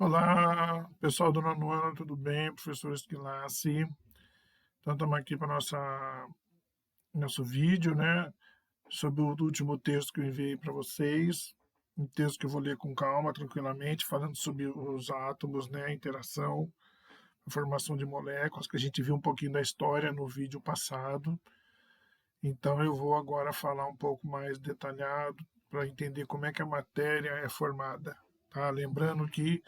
Olá, pessoal do nono ano, tudo bem? Professor Esquilassi. Então, estamos aqui para nosso vídeo, né? Sobre o último texto que eu enviei para vocês. Um texto que eu vou ler com calma, tranquilamente, falando sobre os átomos, né? A interação, a formação de moléculas, que a gente viu um pouquinho da história no vídeo passado. Então, eu vou agora falar um pouco mais detalhado para entender como é que a matéria é formada, tá? Lembrando que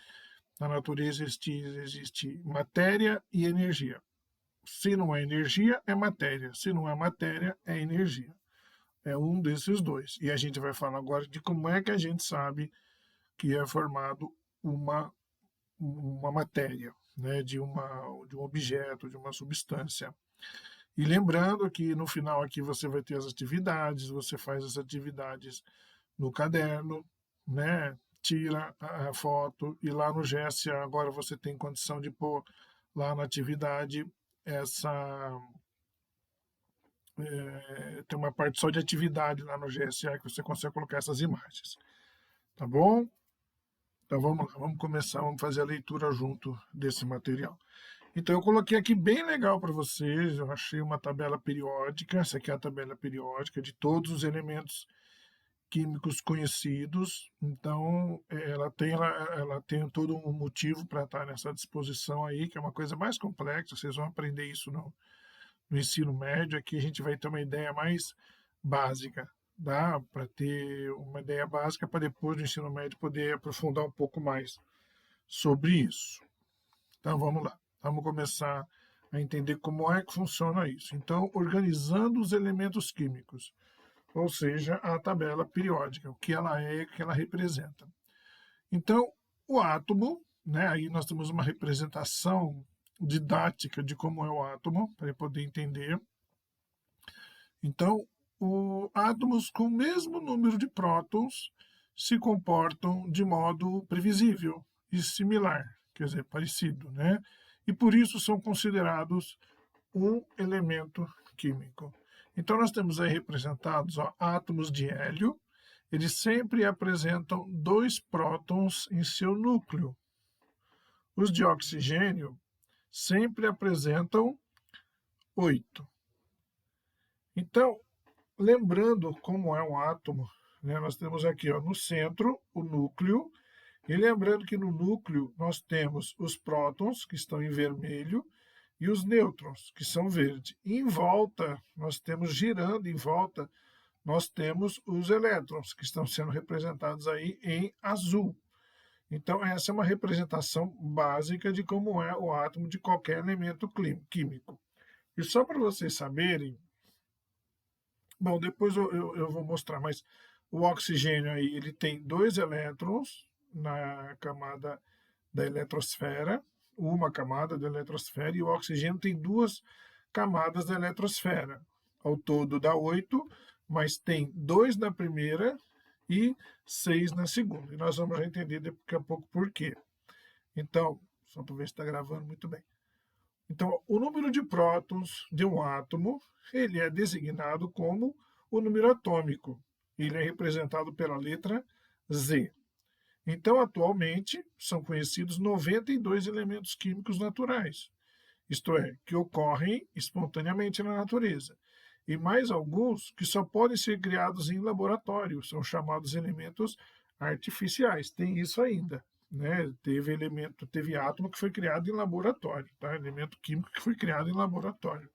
na natureza existe matéria e energia. Se não é energia, é matéria. Se não é matéria, é energia. É um desses dois. E a gente vai falar agora de como é que a gente sabe que é formado uma, uma matéria, né? De um objeto, de uma substância. E lembrando que no final aqui você vai ter as atividades, você faz as atividades no caderno, né? Tira a foto e lá no GSA agora você tem condição de pôr lá na atividade essa tem uma parte só de atividade lá no GSA que você consegue colocar essas imagens, tá bom? Então vamos lá, vamos começar, vamos fazer a leitura junto desse material. Então eu coloquei aqui bem legal para vocês, eu achei uma tabela periódica, essa aqui é a tabela periódica de todos os elementos químicos conhecidos, então ela tem todo um motivo para estar nessa disposição aí, que é uma coisa mais complexa, vocês vão aprender isso no ensino médio, aqui a gente vai ter uma ideia mais básica, dá para ter uma ideia básica para depois do ensino médio poder aprofundar um pouco mais sobre isso. Então vamos lá, vamos começar a entender como é que funciona isso. Então, organizando os elementos químicos, ou seja, a tabela periódica, o que ela é, o que ela representa. Então, o átomo, né, aí nós temos uma representação didática de como é o átomo, para poder entender. Então, átomos com o mesmo número de prótons se comportam de modo previsível e similar, quer dizer, parecido, né? E por isso são considerados um elemento químico. Então, nós temos aí representados átomos de hélio, eles sempre apresentam 2 prótons em seu núcleo. Os de oxigênio sempre apresentam 8. Então, lembrando como é um átomo, né, nós temos aqui no centro o núcleo, e lembrando que no núcleo nós temos os prótons, que estão em vermelho, e os nêutrons, que são verde. E em volta, nós temos, girando em volta, nós temos os elétrons, que estão sendo representados aí em azul. Então, essa é uma representação básica de como é o átomo de qualquer elemento químico. E só para vocês saberem, bom, depois eu vou mostrar, mas o oxigênio aí, ele tem 2 elétrons na camada da eletrosfera, uma camada da eletrosfera, e o oxigênio tem 2 camadas da eletrosfera. Ao todo dá 8, mas tem 2 na primeira e 6 na segunda. E nós vamos já entender daqui a pouco por quê. Então, só para ver se está gravando muito bem. Então, o número de prótons de um átomo, ele é designado como o número atômico. Ele é representado pela letra Z. Então, atualmente, são conhecidos 92 elementos químicos naturais, isto é, que ocorrem espontaneamente na natureza, e mais alguns que só podem ser criados em laboratório, são chamados elementos artificiais. Tem isso ainda, né? Teve átomo que foi criado em laboratório, tá? Elemento químico que foi criado em laboratório.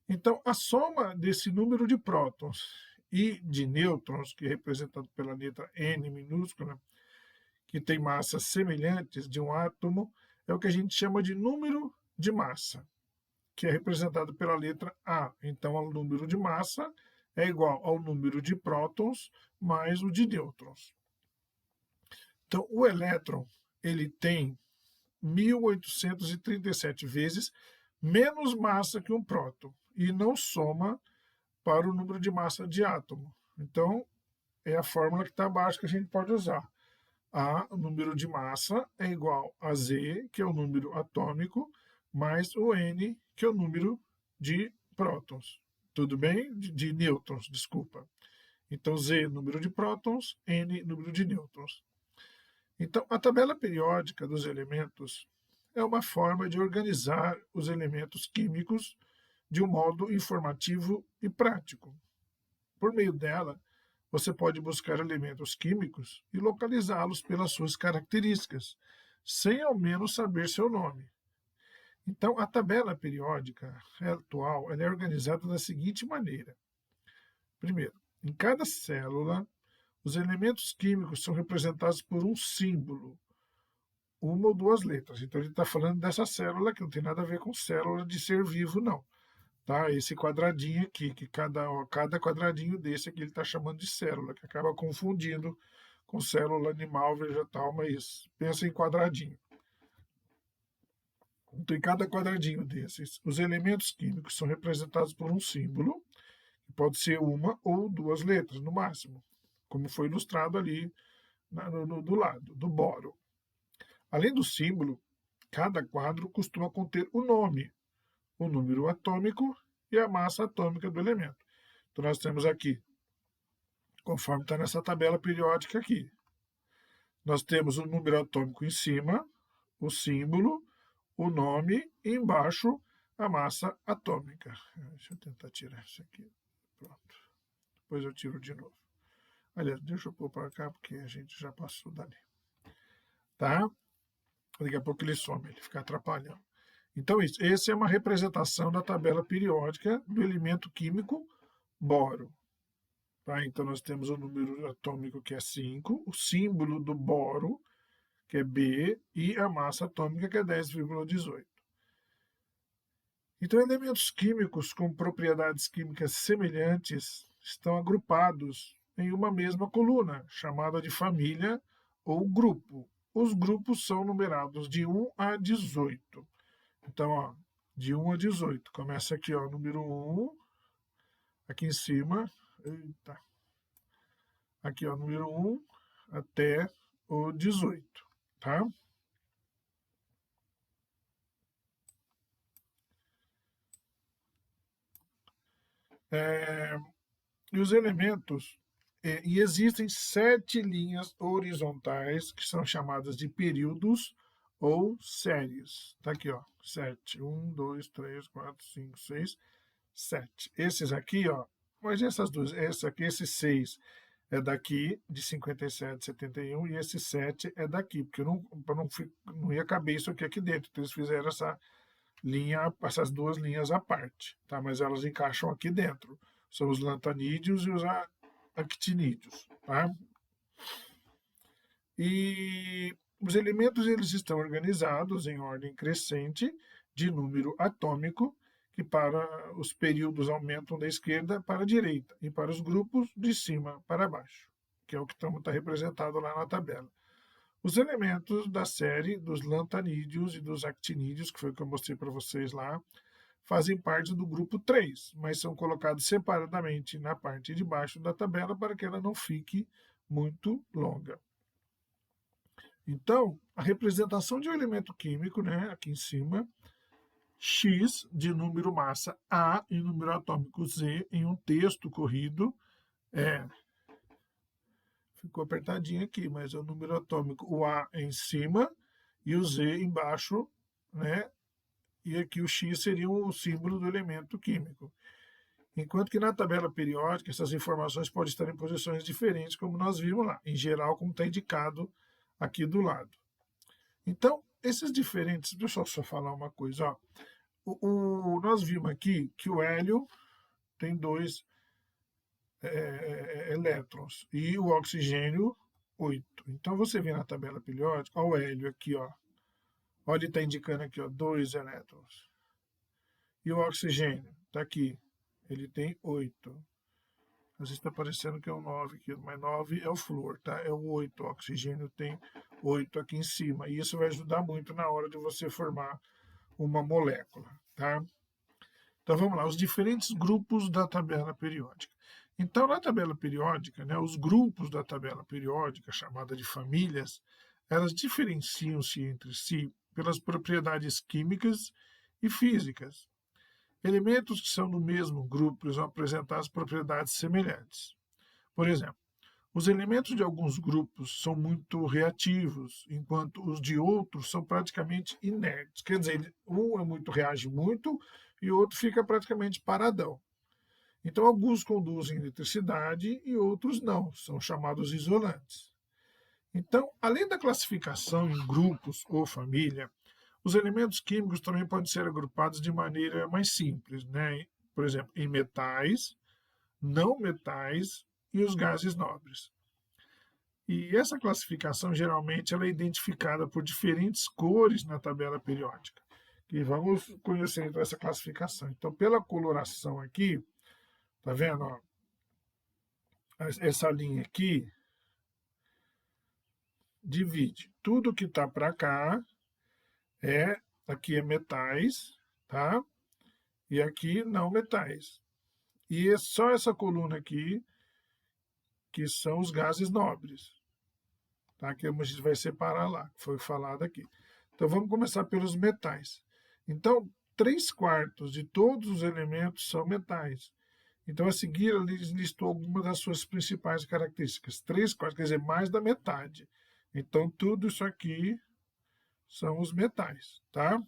Então, a soma desse número de prótons e de nêutrons, que é representado pela letra N minúscula, que tem massas semelhantes de um átomo, é o que a gente chama de número de massa, que é representado pela letra A. Então, o número de massa é igual ao número de prótons mais o de nêutrons. Então, o elétron ele tem 1837 vezes menos massa que um próton e não soma para o número de massa de átomo. Então, é a fórmula que está abaixo que a gente pode usar. A, o número de massa, é igual a Z, que é o número atômico, mais o N, que é o número de prótons. Tudo bem? De nêutrons, desculpa. Então, Z, número de prótons, N, número de nêutrons. Então, a tabela periódica dos elementos é uma forma de organizar os elementos químicos de um modo informativo e prático. Por meio dela, você pode buscar elementos químicos e localizá-los pelas suas características, sem ao menos saber seu nome. Então, a tabela periódica atual ela é organizada da seguinte maneira. Primeiro, em cada célula, os elementos químicos são representados por um símbolo, uma ou duas letras. Então, ele está falando dessa célula que não tem nada a ver com célula de ser vivo, não. Tá? Esse quadradinho aqui, que cada quadradinho desse aqui ele está chamando de célula, que acaba confundindo com célula animal, vegetal, mas pensa em quadradinho. Então, em cada quadradinho desses, os elementos químicos são representados por um símbolo, que pode ser uma ou duas letras, no máximo, como foi ilustrado ali do lado, do boro. Além do símbolo, cada quadro costuma conter o nome, o número atômico e a massa atômica do elemento. Então, nós temos aqui, conforme está nessa tabela periódica aqui, nós temos o número atômico em cima, o símbolo, o nome e embaixo a massa atômica. Deixa eu tentar tirar isso aqui. Pronto. Depois eu tiro de novo. Aliás, deixa eu pôr para cá porque a gente já passou dali. Tá? Daqui a pouco ele some, ele fica atrapalhando. Então, essa é uma representação da tabela periódica do elemento químico boro. Tá? Então, nós temos o número atômico, que é 5, o símbolo do boro, que é B, e a massa atômica, que é 10,18. Então, elementos químicos com propriedades químicas semelhantes estão agrupados em uma mesma coluna, chamada de família ou grupo. Os grupos são numerados de 1 a 18. Então, ó, de 1 a 18. Começa aqui, ó, número 1, aqui em cima. Eita. Aqui, ó, número 1 até o 18, tá? E os elementos, e existem 7 linhas horizontais que são chamadas de períodos ou séries. Tá aqui, ó, 7. 1, 2, 3, 4, 5, 6, 7. Esses aqui, ó, mas essas duas, esse aqui, esse 6 é daqui, de 57, 71, e esse 7 é daqui, porque não ia caber isso aqui dentro. Então, eles fizeram essa linha, essas duas linhas à parte, tá? Mas elas encaixam aqui dentro. São os lantanídeos e os actinídeos, tá? E os elementos eles estão organizados em ordem crescente de número atômico, que para os períodos aumentam da esquerda para a direita e para os grupos de cima para baixo, que é o que está representado lá na tabela. Os elementos da série dos lantanídeos e dos actinídeos, que foi o que eu mostrei para vocês lá, fazem parte do grupo 3, mas são colocados separadamente na parte de baixo da tabela para que ela não fique muito longa. Então, a representação de um elemento químico, né, aqui em cima, X de número massa A e número atômico Z em um texto corrido, ficou apertadinho aqui, mas é o número atômico, o A é em cima e o Z embaixo, né? E aqui o X seria o símbolo do elemento químico. Enquanto que na tabela periódica, essas informações podem estar em posições diferentes, como nós vimos lá, em geral, como está indicado aqui do lado. Então, esses diferentes, deixa eu só falar uma coisa, ó. Nós vimos aqui que o hélio tem 2 elétrons e o oxigênio 8. Então, você vê na tabela periódica, ó, o hélio aqui, ó. Olha, ele está indicando aqui, ó, 2 elétrons. E o oxigênio está aqui, ele tem 8. Às vezes está parecendo que é o 9 aqui, mas 9 é o flúor, tá? É o 8. O oxigênio tem 8 aqui em cima. E isso vai ajudar muito na hora de você formar uma molécula, tá? Então vamos lá, os diferentes grupos da tabela periódica. Então, na tabela periódica, né, os grupos da tabela periódica, chamada de famílias, elas diferenciam-se entre si pelas propriedades químicas e físicas. Elementos que são do mesmo grupo eles vão apresentar as propriedades semelhantes. Por exemplo, Os elementos de alguns grupos são muito reativos, enquanto os de outros são praticamente inertes. Quer dizer, um reage muito e o outro fica praticamente paradão. Então, alguns conduzem eletricidade e outros não, são chamados isolantes. Então, além da classificação em grupos ou família, os elementos químicos também podem ser agrupados de maneira mais simples, né? Por exemplo, em metais, não metais e os gases nobres. E essa classificação geralmente ela é identificada por diferentes cores na tabela periódica. E vamos conhecer então essa classificação. Então, pela coloração aqui, tá vendo? Ó, essa linha aqui divide tudo que está para cá aqui é metais, tá? E aqui não metais. E é só essa coluna aqui que são os gases nobres, tá? Que a gente vai separar lá, que foi falado aqui. Então vamos começar pelos metais. Então, 3/4 de todos os elementos são metais. Então, a seguir, ele listou algumas das suas principais características. 3/4, quer dizer, mais da metade. Então, tudo isso aqui são os metais, tá?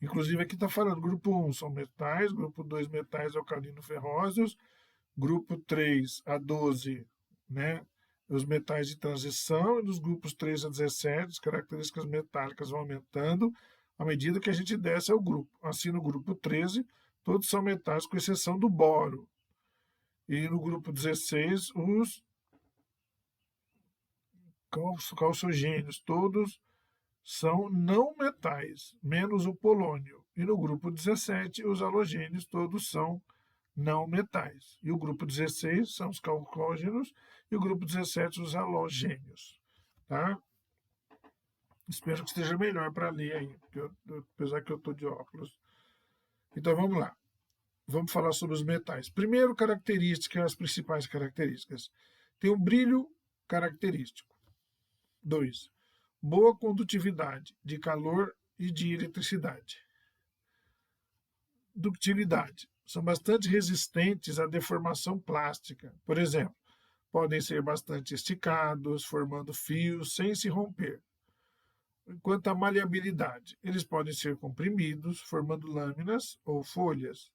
Inclusive, aqui está falando, grupo 1 são metais, grupo 2 metais alcalino-ferrosos, grupo 3 a 12, né? Os metais de transição, e dos grupos 3 a 17, as características metálicas vão aumentando à medida que a gente desce ao grupo. Assim, no grupo 13, todos são metais, com exceção do boro. E no grupo 16, os calciogênios, todos são não metais, menos o polônio. E no grupo 17, os halogênios, todos são não metais. E o grupo 16 são os calcógenos e o grupo 17 os halogênios. Tá? Espero que esteja melhor para ler aí, apesar que eu estou de óculos. Então vamos lá. Vamos falar sobre os metais. Primeiro, características, as principais características. Tem um brilho característico. 2. Boa condutividade de calor e de eletricidade. Ductilidade. São bastante resistentes à deformação plástica. Por exemplo, podem ser bastante esticados, formando fios sem se romper. Quanto à maleabilidade, eles podem ser comprimidos, formando lâminas ou folhas.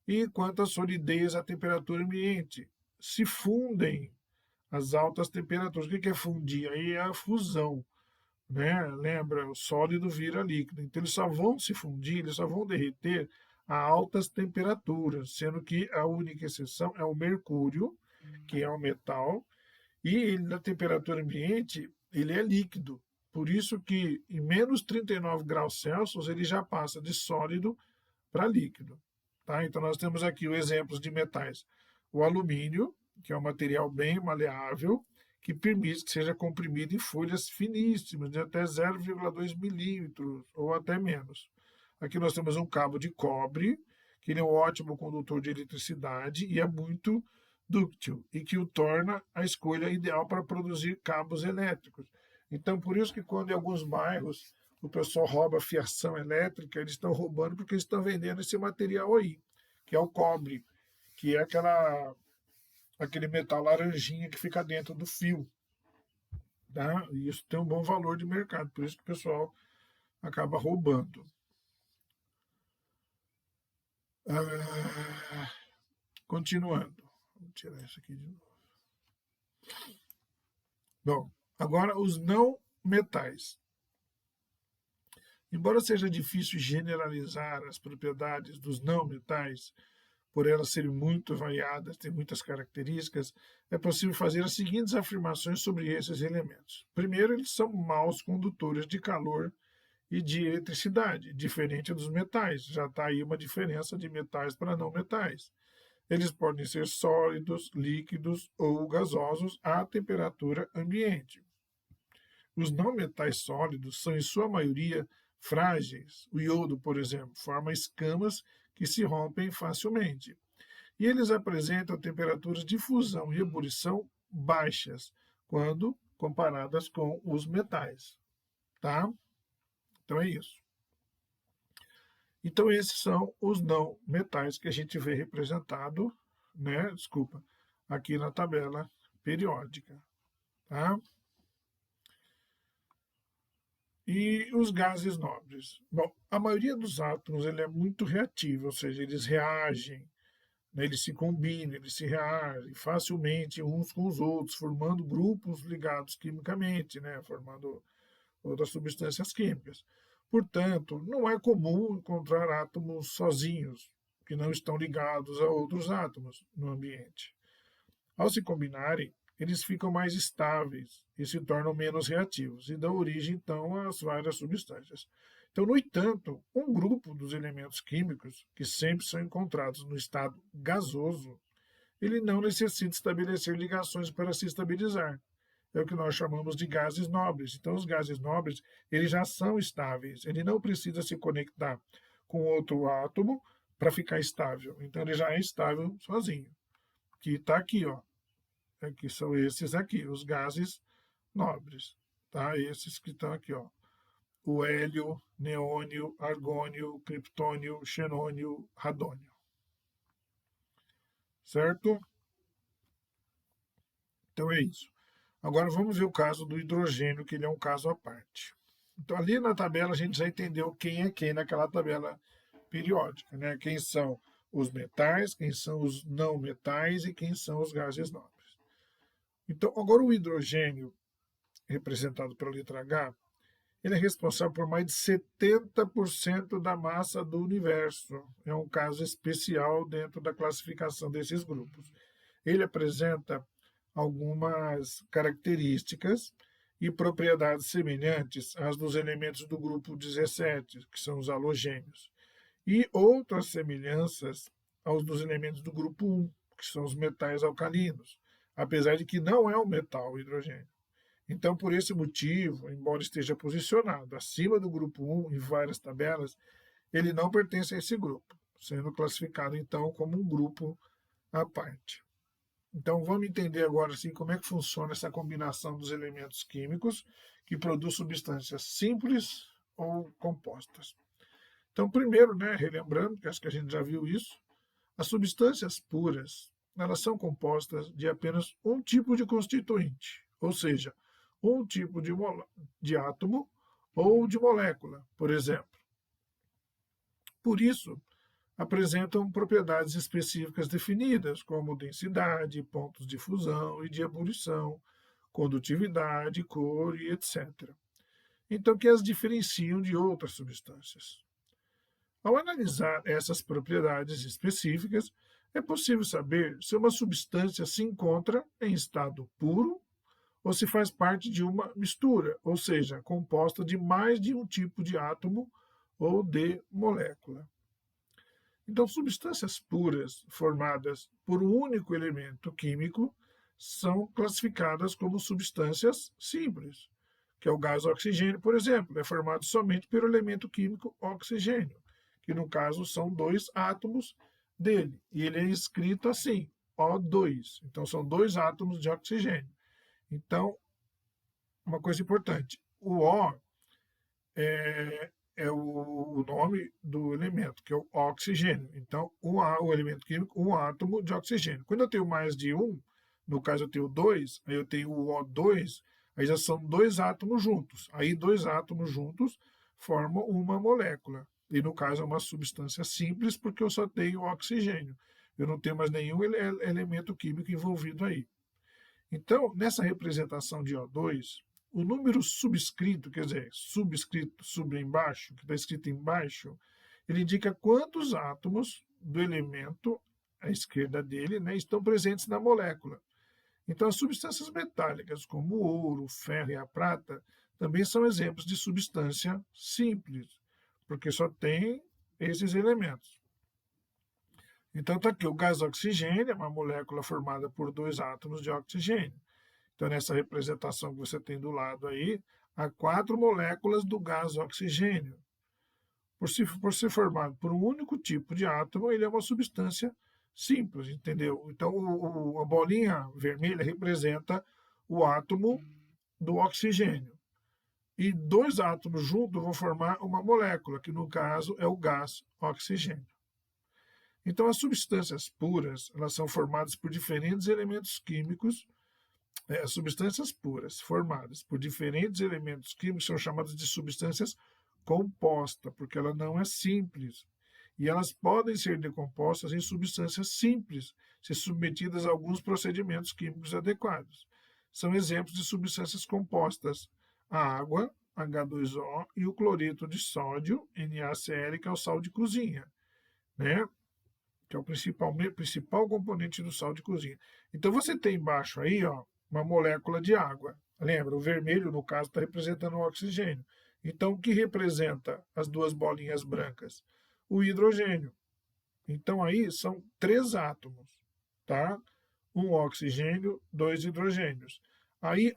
E quanto à solidez à temperatura ambiente, se fundem às altas temperaturas. O que é fundir? Aí é a fusão, né? Lembra, o sólido vira líquido. Então eles só vão se fundir, eles só vão derreter a altas temperaturas, sendo que a única exceção é o mercúrio, que é um metal, e ele, na temperatura ambiente, ele é líquido. Por isso que em menos 39 graus Celsius ele já passa de sólido para líquido. Tá? Então nós temos aqui os exemplos de metais. O alumínio, que é um material bem maleável, que permite que seja comprimido em folhas finíssimas, de até 0,2 milímetros ou até menos. Aqui nós temos um cabo de cobre, que ele é um ótimo condutor de eletricidade e é muito dúctil, e que o torna a escolha ideal para produzir cabos elétricos. Então, por isso que quando em alguns bairros o pessoal rouba fiação elétrica, eles estão roubando porque eles estão vendendo esse material aí, que é o cobre, que é aquele metal laranjinha que fica dentro do fio. Tá? E isso tem um bom valor de mercado, por isso que o pessoal acaba roubando. Continuando. Vou tirar isso aqui de novo. Bom, agora os não metais. Embora seja difícil generalizar as propriedades dos não metais, por elas serem muito variadas, têm muitas características, é possível fazer as seguintes afirmações sobre esses elementos. Primeiro, eles são maus condutores de calor e de eletricidade, diferente dos metais. Já está aí uma diferença de metais para não metais. Eles podem ser sólidos, líquidos ou gasosos à temperatura ambiente. Os não metais sólidos são, em sua maioria, frágeis. O iodo, por exemplo, forma escamas que se rompem facilmente. E eles apresentam temperaturas de fusão e ebulição baixas, quando comparadas com os metais. Tá? Então é isso. Então esses são os não metais que a gente vê representado, né? Desculpa, aqui na tabela periódica, tá? E os gases nobres? Bom, a maioria dos átomos ele é muito reativo, ou seja, eles reagem, né, eles se combinam, eles se reagem facilmente uns com os outros, formando grupos ligados quimicamente, né, formando outras substâncias químicas. Portanto, não é comum encontrar átomos sozinhos, que não estão ligados a outros átomos no ambiente. Ao se combinarem, eles ficam mais estáveis e se tornam menos reativos e dão origem, então, às várias substâncias. Então, no entanto, um grupo dos elementos químicos, que sempre são encontrados no estado gasoso, ele não necessita estabelecer ligações para se estabilizar. É o que nós chamamos de gases nobres. Então, os gases nobres, eles já são estáveis. Ele não precisa se conectar com outro átomo para ficar estável. Então, ele já é estável sozinho. Que está aqui, ó. Que são esses aqui, os gases nobres, tá? Esses que estão aqui, ó. O hélio, neônio, argônio, criptônio, xenônio, radônio. Certo? Então é isso. Agora vamos ver o caso do hidrogênio, que ele é um caso à parte. Então ali na tabela a gente já entendeu quem é quem naquela tabela periódica, né? Quem são os metais, quem são os não metais e quem são os gases nobres. Então agora o hidrogênio, representado pela letra H, ele é responsável por mais de 70% da massa do universo. É um caso especial dentro da classificação desses grupos. Ele apresenta algumas características e propriedades semelhantes às dos elementos do grupo 17, que são os halogênios, e outras semelhanças aos dos elementos do grupo 1, que são os metais alcalinos, apesar de que não é um metal o hidrogênio. Então, por esse motivo, embora esteja posicionado acima do grupo 1 em várias tabelas, ele não pertence a esse grupo, sendo classificado então como um grupo à parte. Então, vamos entender agora assim como é que funciona essa combinação dos elementos químicos que produz substâncias simples ou compostas. Então, primeiro, né, relembrando, que acho que a gente já viu isso, as substâncias puras, elas são compostas de apenas um tipo de constituinte, ou seja, um tipo de átomo ou de molécula, por exemplo. Por isso, apresentam propriedades específicas definidas, como densidade, pontos de fusão e de ebulição, condutividade, cor e etc. Então, que as diferenciam de outras substâncias. Ao analisar essas propriedades específicas, é possível saber se uma substância se encontra em estado puro ou se faz parte de uma mistura, ou seja, composta de mais de um tipo de átomo ou de molécula. Então, substâncias puras formadas por um único elemento químico são classificadas como substâncias simples, que é o gás oxigênio, por exemplo, é formado somente pelo elemento químico oxigênio, que no caso são dois átomos dele, e ele é escrito assim, O2. Então, são dois átomos de oxigênio. Então, uma coisa importante, o O é o nome do elemento, que é o oxigênio. Então, o elemento químico, um átomo de oxigênio. Quando eu tenho mais de um, no caso eu tenho dois, aí eu tenho o O2, aí já são dois átomos juntos. Aí dois átomos juntos formam uma molécula. E no caso é uma substância simples, porque eu só tenho oxigênio. Eu não tenho mais nenhum elemento químico envolvido aí. Então, nessa representação de O2, o número subscrito, quer dizer, subscrito sobre embaixo, que está escrito embaixo, ele indica quantos átomos do elemento à esquerda dele, né, estão presentes na molécula. Então, as substâncias metálicas, como o ouro, o ferro e a prata, também são exemplos de substância simples, porque só tem esses elementos. Então, está aqui o gás oxigênio, é uma molécula formada por dois átomos de oxigênio. Então, nessa representação que você tem do lado aí, há 4 moléculas do gás oxigênio. Por ser formado por um único tipo de átomo, ele é uma substância simples, entendeu? Então, a bolinha vermelha representa o átomo do oxigênio. E dois átomos juntos vão formar uma molécula, que no caso é o gás oxigênio. Então, as substâncias puras, elas são formadas por diferentes elementos químicos. As substâncias puras formadas por diferentes elementos químicos são chamadas de substâncias compostas, porque ela não é simples. E elas podem ser decompostas em substâncias simples, se submetidas a alguns procedimentos químicos adequados. São exemplos de substâncias compostas: a água, H2O, e o cloreto de sódio, NaCl, que é o sal de cozinha, né? Que é o principal componente do sal de cozinha. Então você tem embaixo aí, ó, uma molécula de água. Lembra? O vermelho, no caso, está representando o oxigênio. Então, o que representa as duas bolinhas brancas? O hidrogênio. Então, aí são 3 átomos, tá? Um oxigênio, 2 hidrogênios. Aí,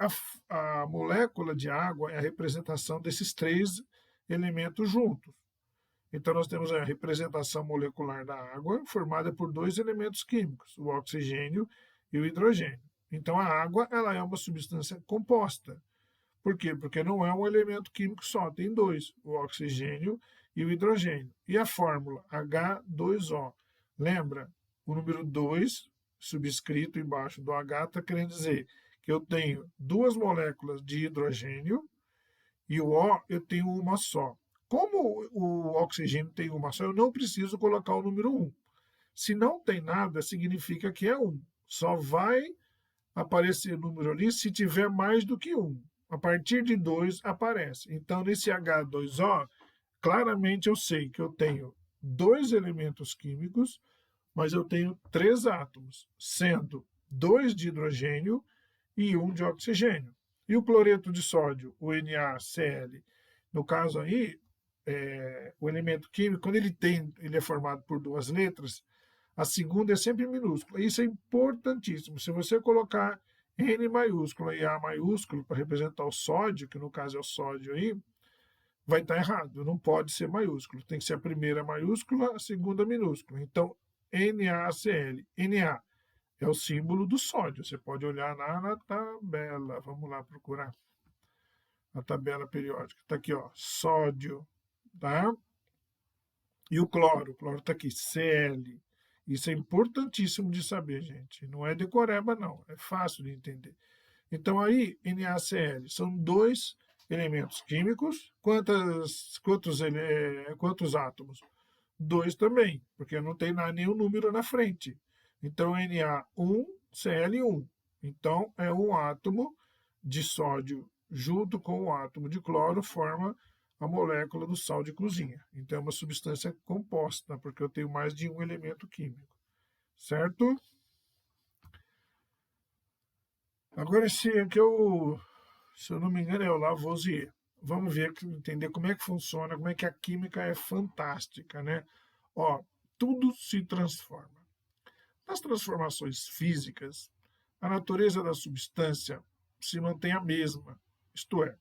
a molécula de água é a representação desses 3 elementos juntos. Então, nós temos a representação molecular da água, formada por 2 elementos químicos, o oxigênio e o hidrogênio. Então, a água ela é uma substância composta. Por quê? Porque não é um elemento químico só, tem 2, o oxigênio e o hidrogênio. E a fórmula H2O. Lembra? O número 2, subscrito embaixo do H, está querendo dizer que eu tenho 2 moléculas de hidrogênio e o O eu tenho uma só. Como o oxigênio tem uma só, eu não preciso colocar o número 1. Se não tem nada, significa que é 1. Só vai aparecer número ali se tiver mais do que 1. A partir de 2 aparece. Então, nesse H2O, claramente eu sei que eu tenho 2 elementos químicos, mas eu tenho 3 átomos, sendo 2 de hidrogênio e 1 de oxigênio. E o cloreto de sódio, o NaCl, no caso aí, o elemento químico, quando ele é formado por 2 letras, a segunda é sempre minúscula. Isso é importantíssimo. Se você colocar N maiúsculo e A maiúsculo para representar o sódio, que no caso é o sódio aí, vai estar errado. Não pode ser maiúsculo. Tem que ser a primeira maiúscula, a segunda minúscula. Então, NaCl. Na é o símbolo do sódio. Você pode olhar lá na tabela. Vamos lá procurar a tabela periódica. Está aqui, ó, sódio, tá? E o cloro está aqui, Cl. Isso é importantíssimo de saber, gente. Não é decoreba, não. É fácil de entender. Então, aí, NaCl são 2 elementos químicos. Quantos átomos? 2 também, porque não tem nenhum número na frente. Então, Na1, Cl1. Então, é um átomo de sódio junto com o átomo de cloro forma a molécula do sal de cozinha. Então, é uma substância composta, porque eu tenho mais de um elemento químico. Certo? Agora, esse aqui se eu não me engano, é o Lavoisier. Vamos ver, entender como é que funciona, como é que a química é fantástica, né? Ó, tudo se transforma. Nas transformações físicas, a natureza da substância se mantém a mesma, isto é,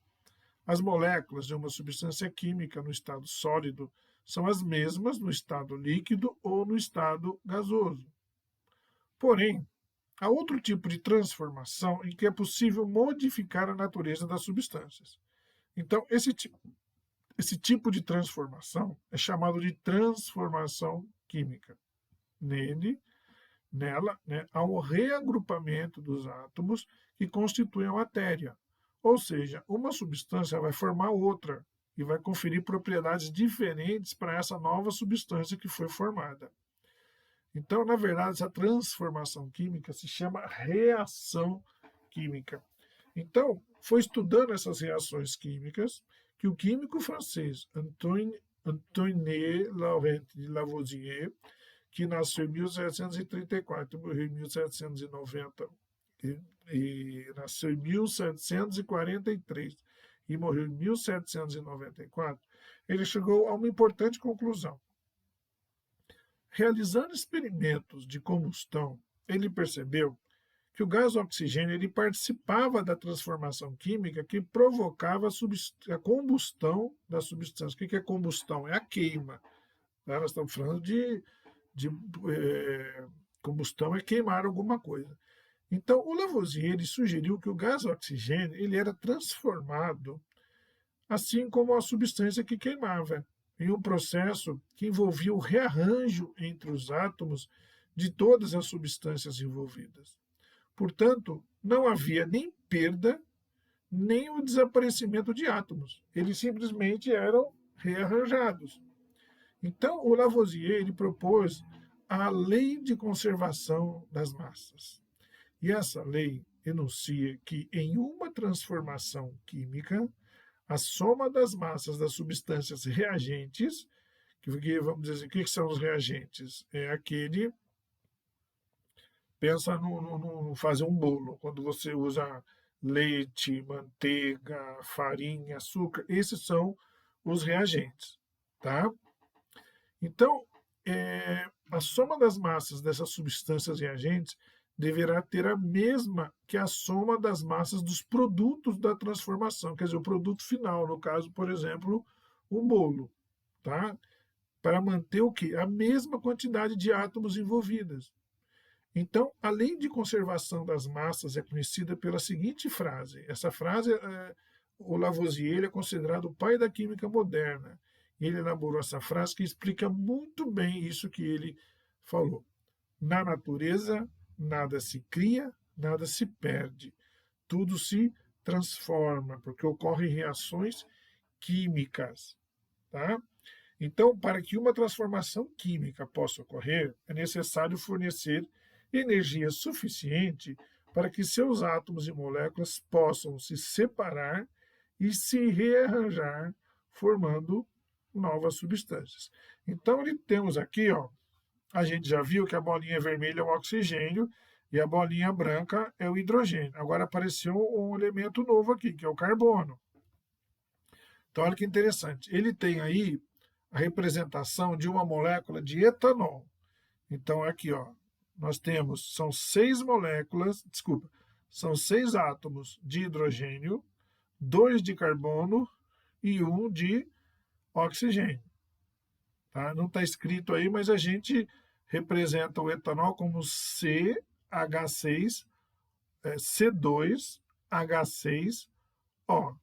as moléculas de uma substância química no estado sólido são as mesmas no estado líquido ou no estado gasoso. Porém, há outro tipo de transformação em que é possível modificar a natureza das substâncias. Então, esse tipo de transformação é chamado de transformação química. Nela, né, há um reagrupamento dos átomos que constituem a matéria. Ou seja, uma substância vai formar outra e vai conferir propriedades diferentes para essa nova substância que foi formada. Então, na verdade, essa transformação química se chama reação química. Então, foi estudando essas reações químicas que o químico francês Antoine Laurent de Lavoisier, que nasceu em 1734 e morreu em 1790, e nasceu em 1743 e morreu em 1794, ele chegou a uma importante conclusão. Realizando experimentos de combustão, ele percebeu que o gás oxigênio ele participava da transformação química que provocava a combustão da substância. O que é combustão? É a queima. Nós estamos falando de combustão, é queimar alguma coisa. Então, o Lavoisier ele sugeriu que o gás oxigênio ele era transformado assim como a substância que queimava. em um processo que envolvia o rearranjo entre os átomos de todas as substâncias envolvidas. Portanto, não havia nem perda, nem o desaparecimento de átomos. Eles simplesmente eram rearranjados. Então, o Lavoisier ele propôs a lei de conservação das massas. E essa lei enuncia que, em uma transformação química, a soma das massas das substâncias reagentes, que vamos dizer, o que são os reagentes? É aquele. Pensa no fazer um bolo, quando você usa leite, manteiga, farinha, açúcar, esses são os reagentes, tá? Então, a soma das massas dessas substâncias reagentes deverá ter a mesma que a soma das massas dos produtos da transformação, quer dizer, o produto final, no caso, por exemplo, o bolo, tá? Para manter o quê? A mesma quantidade de átomos envolvidas. Então, a lei de conservação das massas é conhecida pela seguinte frase. Essa frase, o Lavoisier é considerado o pai da química moderna. Ele elaborou essa frase que explica muito bem isso que ele falou. Na natureza, nada se cria, nada se perde. Tudo se transforma, porque ocorrem reações químicas. Tá? Então, para que uma transformação química possa ocorrer, é necessário fornecer energia suficiente para que seus átomos e moléculas possam se separar e se rearranjar, formando novas substâncias. Então, temos aqui, ó, a gente já viu que a bolinha vermelha é o oxigênio e a bolinha branca é o hidrogênio. Agora apareceu um elemento novo aqui, que é o carbono. Então, olha que interessante. Ele tem aí a representação de uma molécula de etanol. Então, aqui, ó, nós temos, são 6 moléculas, desculpa, são 6 átomos de hidrogênio, 2 de carbono e 1 de oxigênio. Tá? Não está escrito aí, mas a gente representa o etanol como CH6, C2H6O.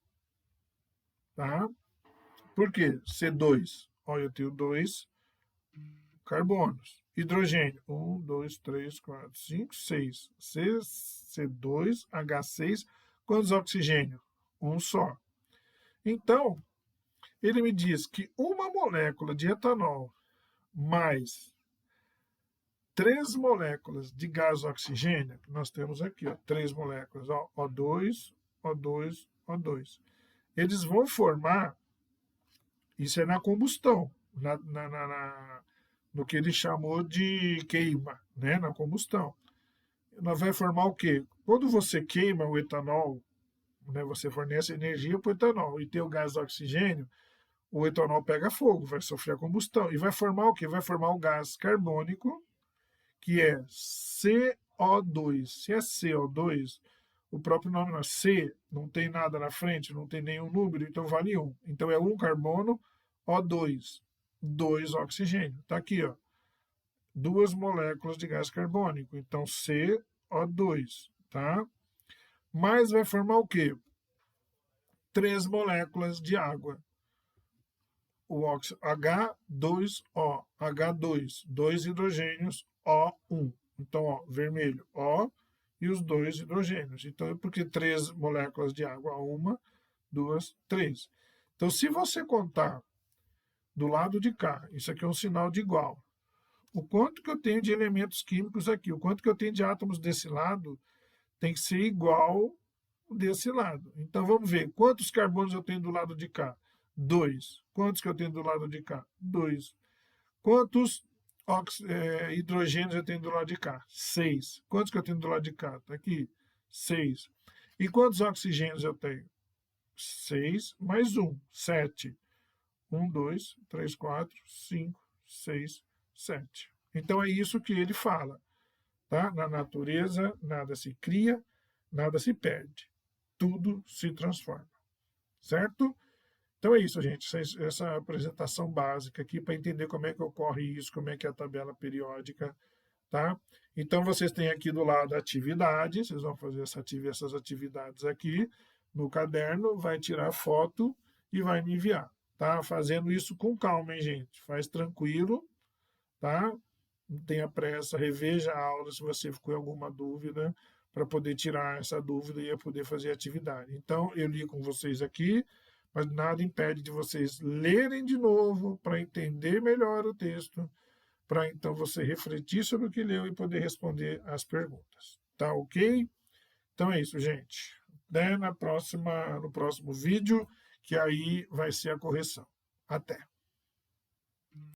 Tá? Por quê? C2. Olha, eu tenho 2 carbonos. Hidrogênio. 1, 2, 3, 4, 5, 6. C2H6. Quantos oxigênio? Um só. Então, ele me diz que uma molécula de etanol mais 3 moléculas de gás oxigênio, que nós temos aqui, ó, 3 moléculas, ó, O2, O2, O2. Eles vão formar, isso é na combustão, no que ele chamou de queima, né, na combustão. Nós vai formar o quê? Quando você queima o etanol, né, você fornece energia para o etanol e tem o gás oxigênio, o etanol pega fogo, vai sofrer a combustão e vai formar o quê? Vai formar o gás carbônico, que é CO2. Se é CO2, o próprio nome não é C, não tem nada na frente, não tem nenhum número, então vale 1. Então é 1 carbono, O2, 2 oxigênio. Está aqui, ó, 2 moléculas de gás carbônico, então CO2, tá? Mas vai formar o quê? 3 moléculas de água. O H2O, H2, 2 hidrogênios, O1. Então, ó, vermelho, O e os 2 hidrogênios. Então, é porque 3 moléculas de água, 1, 2, 3. Então, se você contar do lado de cá, isso aqui é um sinal de igual. O quanto que eu tenho de elementos químicos aqui, o quanto que eu tenho de átomos desse lado, tem que ser igual desse lado. Então, vamos ver quantos carbonos eu tenho do lado de cá. 2. Quantos que eu tenho do lado de cá? 2. Quantos hidrogênios eu tenho do lado de cá? 6. Quantos que eu tenho do lado de cá? Está aqui. 6. E quantos oxigênios eu tenho? 6 mais 1. 7. 1, 2, 3, 4, 5, 6, 7. Então é isso que ele fala. Tá? Na natureza, nada se cria, nada se perde. Tudo se transforma. Certo? Então é isso, gente. Essa apresentação básica aqui para entender como é que ocorre isso, como é que é a tabela periódica, tá? Então vocês têm aqui do lado a atividade, vocês vão fazer essas atividades aqui no caderno, vai tirar foto e vai me enviar, tá? Fazendo isso com calma, hein, gente? Faz tranquilo, tá? Não tenha pressa, reveja a aula se você ficou em alguma dúvida, para poder tirar essa dúvida e poder fazer a atividade. Então, eu li com vocês aqui, mas nada impede de vocês lerem de novo para entender melhor o texto, para então você refletir sobre o que leu e poder responder as perguntas. Tá ok? Então é isso, gente. Até no próximo vídeo, que aí vai ser a correção. Até!